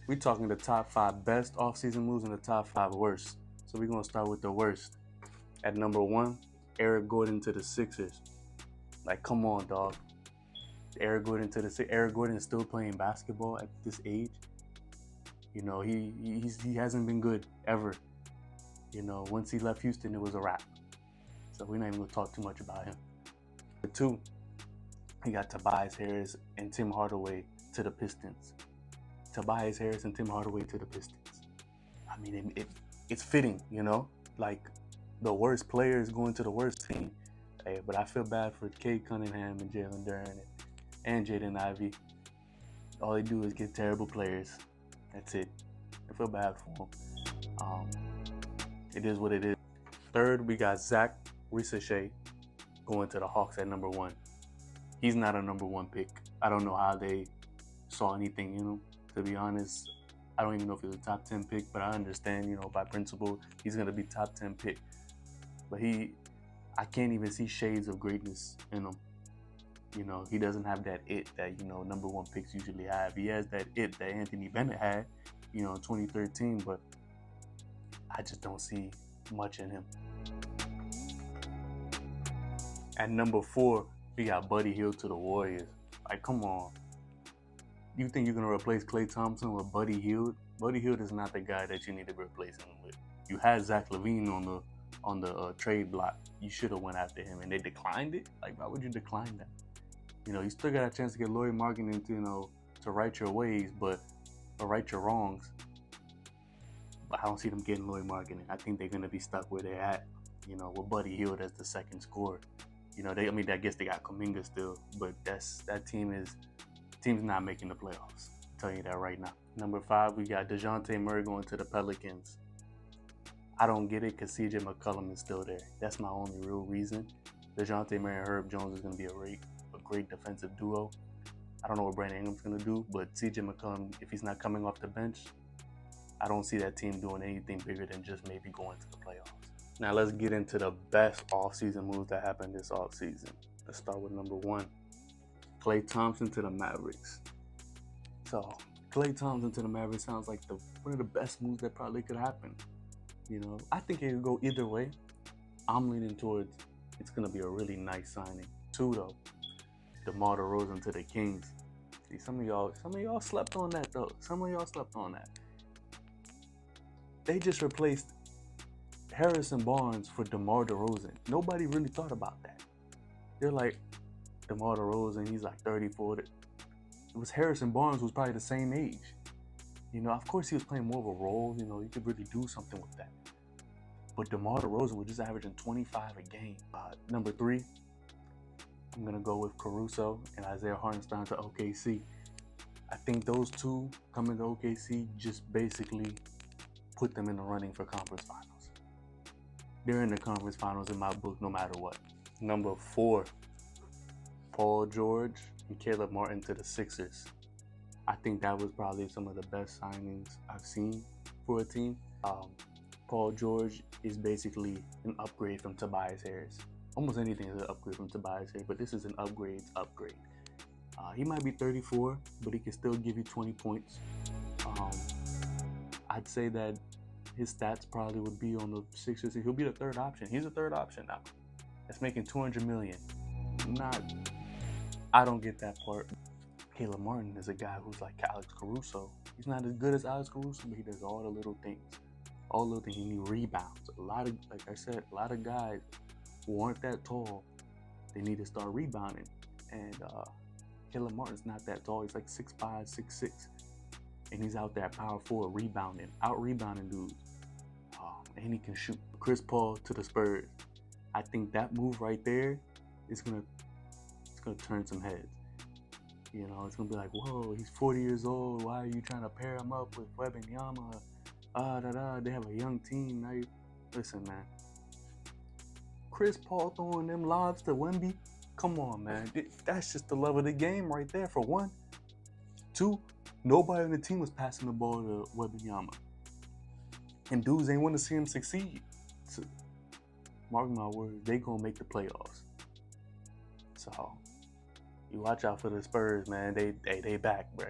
We talking the top 5 best offseason moves and the top 5 worst. So we're gonna start with the worst. At number 1, Eric Gordon to the Sixers. Like, come on, dog. Eric Gordon is still playing basketball at this age. You know, he hasn't been good ever. You know, once he left Houston, it was a wrap. So we're not even gonna talk too much about him. Number 2, he got Tobias Harris and Tim Hardaway to the Pistons. Tobias Harris and Tim Hardaway to the Pistons. I mean, it's fitting, you know? Like, the worst players going to the worst team. Hey, but I feel bad for Cade Cunningham and Jalen Duren and Jaden Ivey. All they do is get terrible players. That's it. I feel bad for them. It is what it is. Third, we got Zach Ricochet going to the Hawks at number 1. He's not a number 1 pick. I don't know how they saw anything in him. To be honest, I don't even know if he was a top 10 pick, but I understand, you know, by principle, he's going to be top 10 pick. But I can't even see shades of greatness in him. You know, he doesn't have that it that, you know, number 1 picks usually have. He has that it that Anthony Bennett had, you know, in 2013, but I just don't see much in him. At number 4, we got Buddy Hield to the Warriors. Like, come on. You think you're going to replace Klay Thompson with Buddy Hield? Buddy Hield is not the guy that you need to replace him with. You had Zach LaVine on the trade block. You should have went after him, and they declined it. Like, why would you decline that? You know, you still got a chance to get Lauri Markkanen to, you know, to right your ways, or right your wrongs. But I don't see them getting Lauri Markkanen. I think they're going to be stuck where they're at, you know, with Buddy Hield as the second scorer. You know, I guess they got Kuminga still, but that team's not making the playoffs. I'm telling you that right now. Number 5, we got DeJounte Murray going to the Pelicans. I don't get it because CJ McCollum is still there. That's my only real reason. DeJounte Murray and Herb Jones is going to be a great defensive duo. I don't know what Brandon Ingram's going to do, but CJ McCollum, if he's not coming off the bench, I don't see that team doing anything bigger than just maybe going to the playoffs. Now let's get into the best offseason moves that happened this offseason. Let's start with number 1. Klay Thompson to the Mavericks. So, Klay Thompson to the Mavericks sounds like one of the best moves that probably could happen. You know, I think it could go either way. I'm leaning towards it's going to be a really nice signing. 2, though, DeMar DeRozan to the Kings. See, some of y'all slept on that, though. Some of y'all slept on that. They just replaced Harrison Barnes for DeMar DeRozan. Nobody really thought about that. They're like, DeMar DeRozan, he's like 34. It was Harrison Barnes, who's probably the same age. You know, of course he was playing more of a role. You know, you could really do something with that. But DeMar DeRozan was just averaging 25 a game. Number 3, I'm going to go with Caruso and Isaiah Hartenstein to OKC. I think those 2 coming to OKC just basically put them in the running for conference finals. They're in the conference finals in my book no matter what. Number 4, Paul George and Caleb Martin to the Sixers. I think that was probably some of the best signings I've seen for a team. Paul George is basically an upgrade from Tobias Harris. Almost anything is an upgrade from Tobias Harris, but this is an upgrade. He might be 34, but he can still give you 20 points. I'd say that his stats probably would be on the Sixers. He'll be the 3rd option. He's a 3rd option now. That's making $200 million. I don't get that part. Caleb Martin is a guy who's like Alex Caruso. He's not as good as Alex Caruso, but he does all the little things. All the little things. He needs rebounds. Like I said, a lot of guys who aren't that tall, they need to start rebounding. And Caleb Martin's not that tall. He's like 6'5", 6'6". And he's out there power forward rebounding, out-rebounding dudes. And he can shoot. Chris Paul to the Spurs. I think that move right there is gonna turn some heads. You know, it's gonna be like, whoa, he's 40 years old. Why are you trying to pair him up with Wembanyama? They have a young team. Now listen, man. Chris Paul throwing them lobs to Wemby. Come on, man. That's just the love of the game right there, for 1. 2, nobody on the team was passing the ball to Wembanyama. And dudes ain't want to see him succeed. So, mark my words, they gonna make the playoffs. So, you watch out for the Spurs, man. They back, bro.